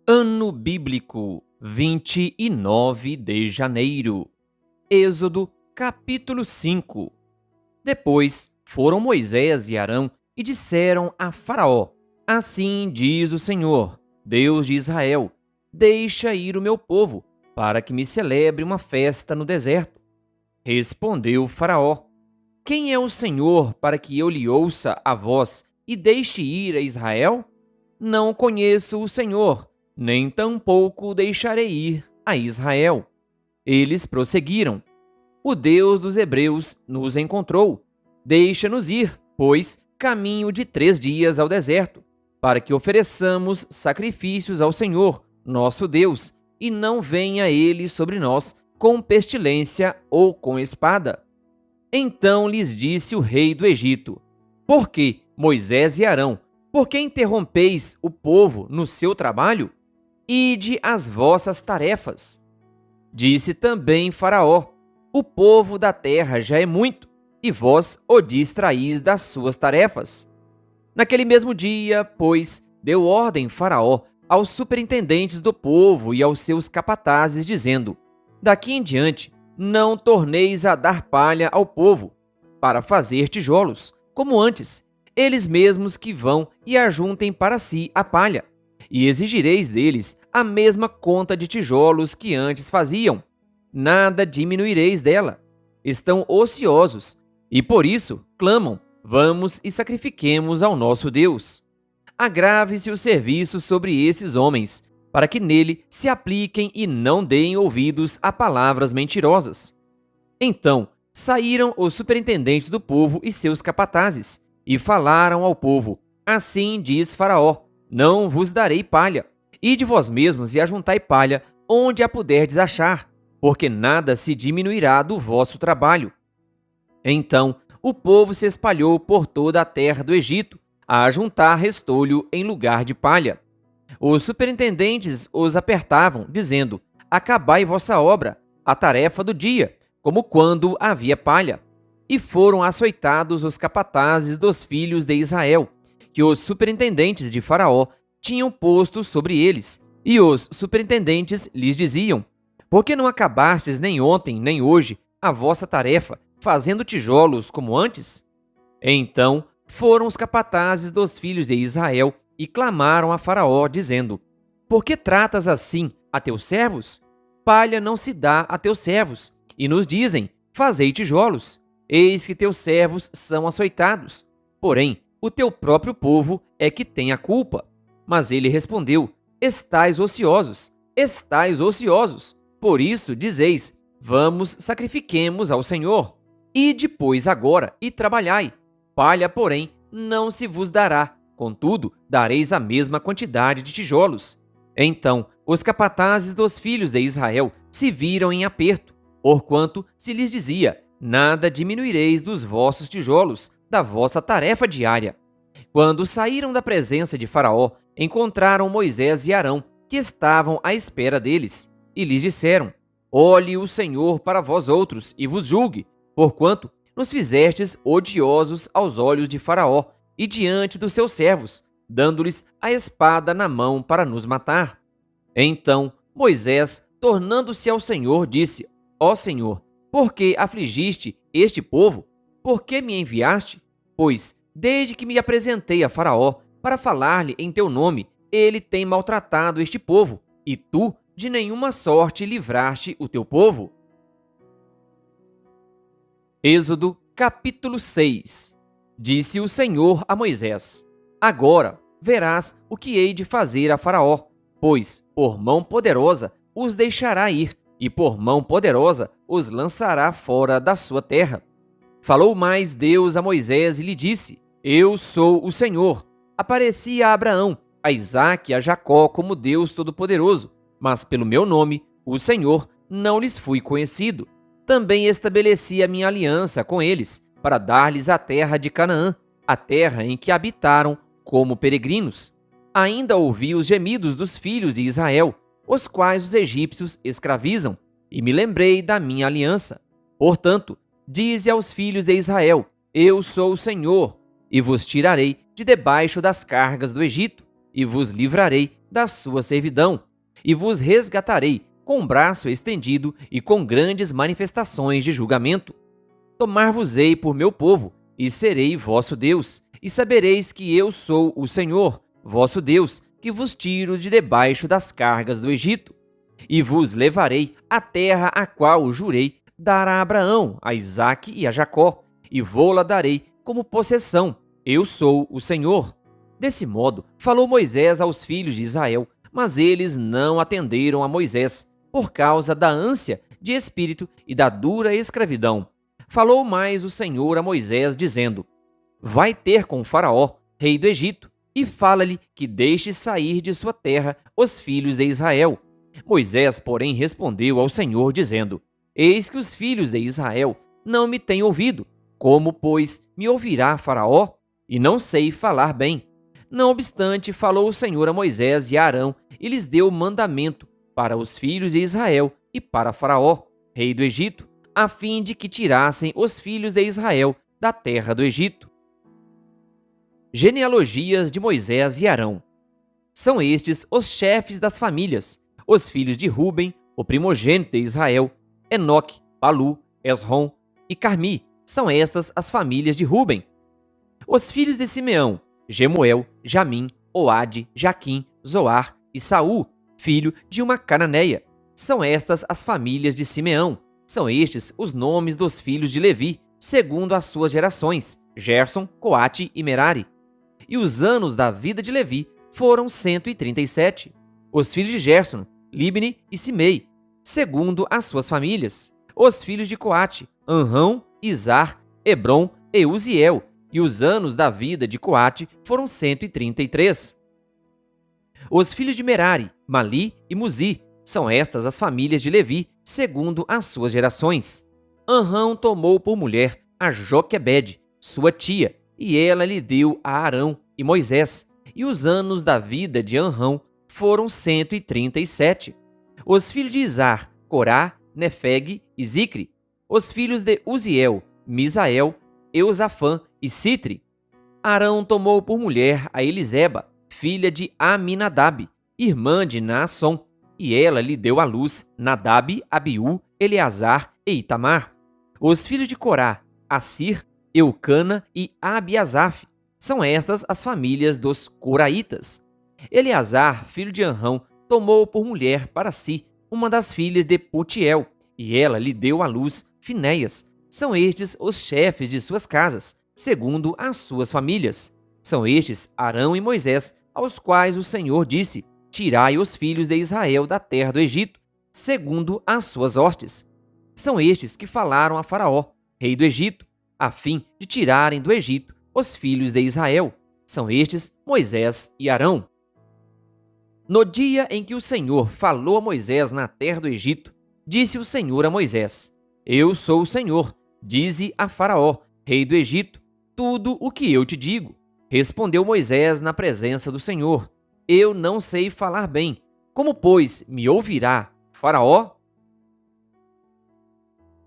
Ano Bíblico, 29 de janeiro. Êxodo, capítulo 5. Depois foram Moisés e Arão e disseram a Faraó: Assim diz o Senhor, Deus de Israel: Deixa ir o meu povo, para que me celebre uma festa no deserto. Respondeu Faraó: Quem é o Senhor para que eu lhe ouça a voz e deixe ir a Israel? Não conheço o Senhor, nem tampouco deixarei ir a Israel. Eles prosseguiram: O Deus dos Hebreus nos encontrou. Deixa-nos ir, pois, caminho de 3 dias ao deserto, para que ofereçamos sacrifícios ao Senhor, nosso Deus, e não venha ele sobre nós com pestilência ou com espada. Então lhes disse o rei do Egito: Por que, Moisés e Arão, por que interrompeis o povo no seu trabalho? Ide às vossas tarefas. Disse também Faraó: O povo da terra já é muito, e vós o distraís das suas tarefas. Naquele mesmo dia, pois, deu ordem Faraó aos superintendentes do povo e aos seus capatazes, dizendo: Daqui em diante, não torneis a dar palha ao povo, para fazer tijolos, como antes, eles mesmos que vão e ajuntem para si a palha, e exigireis deles a mesma conta de tijolos que antes faziam. Nada diminuireis dela. Estão ociosos, e por isso clamam: Vamos e sacrifiquemos ao nosso Deus. Agrave-se o serviço sobre esses homens, para que nele se apliquem e não deem ouvidos a palavras mentirosas. Então saíram os superintendentes do povo e seus capatazes, e falaram ao povo: Assim diz Faraó: Não vos darei palha. Ide vós mesmos e ajuntai palha onde a puderdes achar, porque nada se diminuirá do vosso trabalho. Então o povo se espalhou por toda a terra do Egito, a ajuntar restolho em lugar de palha. Os superintendentes os apertavam, dizendo: Acabai vossa obra, a tarefa do dia, como quando havia palha. E foram açoitados os capatazes dos filhos de Israel, que os superintendentes de Faraó tinham posto sobre eles. E os superintendentes lhes diziam: Por que não acabastes nem ontem, nem hoje, a vossa tarefa, fazendo tijolos como antes? Então foram os capatazes dos filhos de Israel e clamaram a Faraó, dizendo: Por que tratas assim a teus servos? Palha não se dá a teus servos, e nos dizem: Fazei tijolos. Eis que teus servos são açoitados. Porém, o teu próprio povo é que tem a culpa. Mas ele respondeu: Estais ociosos, estais ociosos. Por isso dizeis: Vamos, sacrifiquemos ao Senhor. Ide, pois, agora e trabalhai. Palha, porém, não se vos dará. Contudo, dareis a mesma quantidade de tijolos. Então os capatazes dos filhos de Israel se viram em aperto, porquanto se lhes dizia: Nada diminuireis dos vossos tijolos, da vossa tarefa diária. Quando saíram da presença de Faraó, encontraram Moisés e Arão, que estavam à espera deles, e lhes disseram: Olhe o Senhor para vós outros e vos julgue, porquanto nos fizestes odiosos aos olhos de Faraó e diante dos seus servos, dando-lhes a espada na mão para nos matar. Então Moisés, tornando-se ao Senhor, disse: Ó Senhor, por que afligiste este povo? Por que me enviaste? Pois, desde que me apresentei a Faraó para falar-lhe em teu nome, ele tem maltratado este povo, e tu de nenhuma sorte livraste o teu povo. Êxodo, capítulo 6. Disse o Senhor a Moisés: Agora verás o que hei de fazer a Faraó, pois por mão poderosa os deixará ir, e por mão poderosa os lançará fora da sua terra. Falou mais Deus a Moisés e lhe disse: Eu sou o Senhor. Apareci a Abraão, a Isaque e a Jacó como Deus Todo-Poderoso, mas pelo meu nome, o Senhor, não lhes fui conhecido. Também estabeleci a minha aliança com eles, para dar-lhes a terra de Canaã, a terra em que habitaram como peregrinos. Ainda ouvi os gemidos dos filhos de Israel, os quais os egípcios escravizam, e me lembrei da minha aliança. Portanto, dize aos filhos de Israel: Eu sou o Senhor, e vos tirarei de debaixo das cargas do Egito, e vos livrarei da sua servidão, e vos resgatarei com braço estendido e com grandes manifestações de julgamento. Tomar-vos-ei por meu povo, e serei vosso Deus, e sabereis que eu sou o Senhor, vosso Deus, que vos tiro de debaixo das cargas do Egito. E vos levarei à terra a qual jurei dar a Abraão, a Isaque e a Jacó, e vô-la darei como possessão. Eu sou o Senhor. Desse modo, falou Moisés aos filhos de Israel, mas eles não atenderam a Moisés, por causa da ânsia de espírito e da dura escravidão. Falou mais o Senhor a Moisés, dizendo: Vai ter com Faraó, rei do Egito, e fala-lhe que deixe sair de sua terra os filhos de Israel. Moisés, porém, respondeu ao Senhor, dizendo: Eis que os filhos de Israel não me têm ouvido. Como, pois, me ouvirá Faraó? E não sei falar bem. Não obstante, falou o Senhor a Moisés e a Arão, e lhes deu mandamento para os filhos de Israel e para Faraó, rei do Egito, a fim de que tirassem os filhos de Israel da terra do Egito. Genealogias de Moisés e Arão. São estes os chefes das famílias, os filhos de Ruben, o primogênito de Israel, Enoque, Palu, Esrom e Carmi. São estas as famílias de Ruben. Os filhos de Simeão, Gemuel, Jamim, Oade, Jaquim, Zoar e Saul, filho de uma cananeia. São estas as famílias de Simeão. São estes os nomes dos filhos de Levi, segundo as suas gerações, Gerson, Coate e Merari. E os anos da vida de Levi foram 137. Os filhos de Gerson, Libni e Simei, segundo as suas famílias. Os filhos de Coate, Anrão, Izar, Hebron e Uziel. E os anos da vida de Coate foram 133. Os filhos de Merari, Mali e Muzi. São estas as famílias de Levi, segundo as suas gerações. Anrão tomou por mulher a Joquebede, sua tia, e ela lhe deu a Arão e Moisés. E os anos da vida de Anrão foram 137. Os filhos de Izar, Corá, Nefeg e Zicre. Os filhos de Uziel, Misael, Eusafã e Citri. Arão tomou por mulher a Eliseba, filha de Aminadab, irmã de Naasson, e ela lhe deu à luz Nadab, Abiú, Eleazar e Itamar. Os filhos de Corá, Assir, Eucana e Abiasaf. São estas as famílias dos coraitas. Eleazar, filho de Anrão, tomou por mulher para si uma das filhas de Putiel, e ela lhe deu à luz Finéias. São estes os chefes de suas casas, segundo as suas famílias. São estes Arão e Moisés, aos quais o Senhor disse: Tirai os filhos de Israel da terra do Egito, segundo as suas hostes. São estes que falaram a Faraó, rei do Egito, a fim de tirarem do Egito os filhos de Israel. São estes Moisés e Arão. No dia em que o Senhor falou a Moisés na terra do Egito, disse o Senhor a Moisés: Eu sou o Senhor, dize a Faraó, rei do Egito, tudo o que eu te digo. Respondeu Moisés na presença do Senhor: Eu não sei falar bem. Como, pois, me ouvirá Faraó?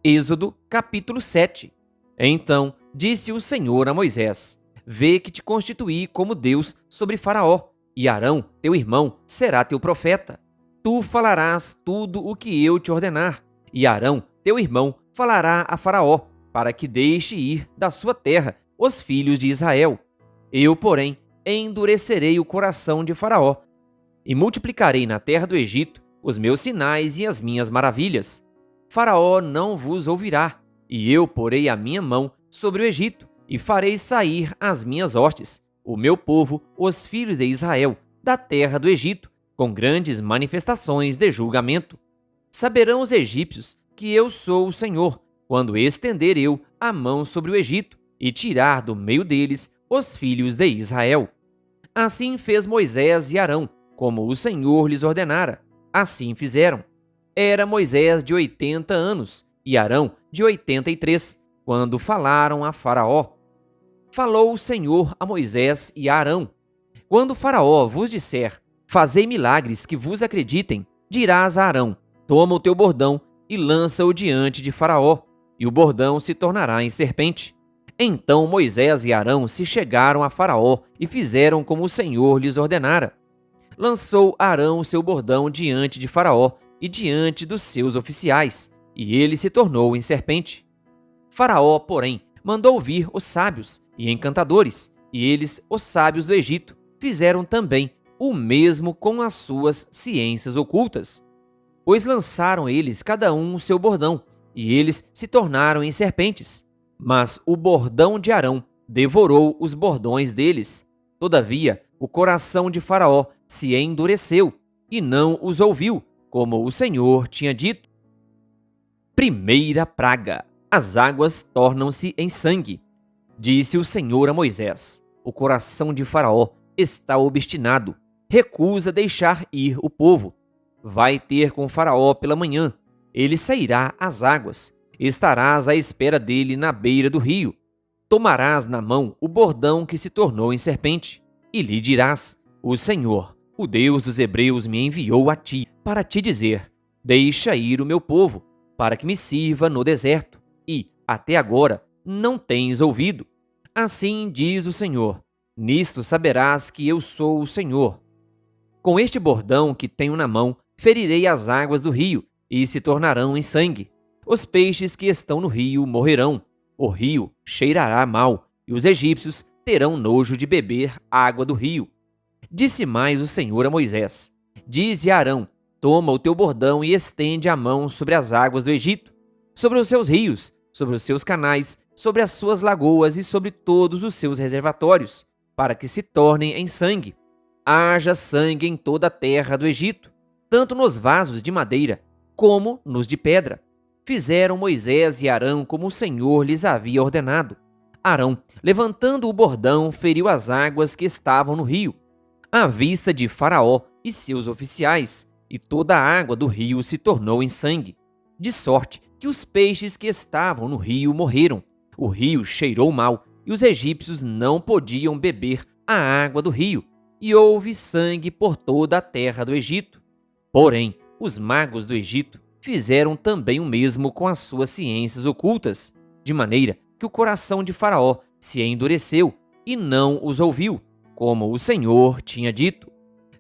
Êxodo, capítulo 7. Então disse o Senhor a Moisés: Vê que te constituí como Deus sobre Faraó, e Arão, teu irmão, será teu profeta. Tu falarás tudo o que eu te ordenar, e Arão, teu irmão, falará a Faraó, para que deixe ir da sua terra os filhos de Israel. Eu, porém, endurecerei o coração de Faraó, e multiplicarei na terra do Egito os meus sinais e as minhas maravilhas. Faraó não vos ouvirá, e eu porei a minha mão sobre o Egito, e farei sair as minhas hostes, o meu povo, os filhos de Israel, da terra do Egito, com grandes manifestações de julgamento. Saberão os egípcios que eu sou o Senhor, quando estender eu a mão sobre o Egito, e tirar do meio deles os filhos de Israel. Assim fez Moisés e Arão, como o Senhor lhes ordenara. Assim fizeram. Era Moisés de 80 anos e Arão de 83, quando falaram a Faraó. Falou o Senhor a Moisés e a Arão: Quando Faraó vos disser: Fazei milagres que vos acreditem, dirás a Arão: Toma o teu bordão e lança-o diante de Faraó, e o bordão se tornará em serpente. Então Moisés e Arão se chegaram a Faraó e fizeram como o Senhor lhes ordenara. lançou Arão o seu bordão diante de Faraó e diante dos seus oficiais, e ele se tornou em serpente. Faraó, porém, mandou vir os sábios e encantadores, e eles, os sábios do Egito, fizeram também o mesmo com as suas ciências ocultas. Pois lançaram eles cada um o seu bordão, e eles se tornaram em serpentes. Mas o bordão de Arão devorou os bordões deles. Todavia, o coração de Faraó se endureceu, e não os ouviu, como o Senhor tinha dito. Primeira praga: as águas tornam-se em sangue. Disse o Senhor a Moisés: o coração de Faraó está obstinado, recusa deixar ir o povo. Vai ter com Faraó pela manhã, ele sairá às águas, estarás à espera dele na beira do rio. Tomarás na mão o bordão que se tornou em serpente, e lhe dirás: o Senhor, o Deus dos hebreus, me enviou a ti para te dizer: deixa ir o meu povo, para que me sirva no deserto, e, até agora, não tens ouvido. Assim diz o Senhor: nisto saberás que eu sou o Senhor. Com este bordão que tenho na mão, ferirei as águas do rio, e se tornarão em sangue. Os peixes que estão no rio morrerão. O rio cheirará mal, e os egípcios terão nojo de beber água do rio. Disse mais o Senhor a Moisés: dize a Arão: toma o teu bordão e estende a mão sobre as águas do Egito, sobre os seus rios, sobre os seus canais, sobre as suas lagoas e sobre todos os seus reservatórios, para que se tornem em sangue. Haja sangue em toda a terra do Egito, tanto nos vasos de madeira como nos de pedra. Fizeram Moisés e Arão como o Senhor lhes havia ordenado. Arão, levantando o bordão, feriu as águas que estavam no rio, à vista de Faraó e seus oficiais, e toda a água do rio se tornou em sangue, de sorte que os peixes que estavam no rio morreram. O rio cheirou mal, e os egípcios não podiam beber a água do rio, e houve sangue por toda a terra do Egito. Porém, os magos do Egito fizeram também o mesmo com as suas ciências ocultas, de maneira que o coração de Faraó se endureceu e não os ouviu, como o Senhor tinha dito.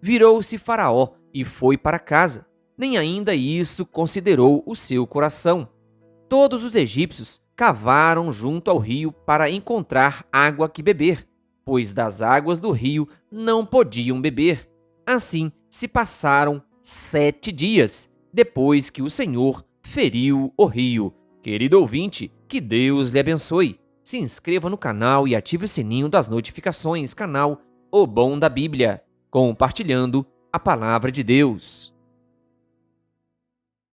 Virou-se Faraó e foi para casa, nem ainda isso considerou o seu coração. Todos os egípcios cavaram junto ao rio para encontrar água que beber, pois das águas do rio não podiam beber. Assim se passaram 7 dias, depois que o Senhor feriu o rio. Querido ouvinte, que Deus lhe abençoe. Se inscreva no canal e ative o sininho das notificações, canal O Bom da Bíblia, compartilhando a Palavra de Deus.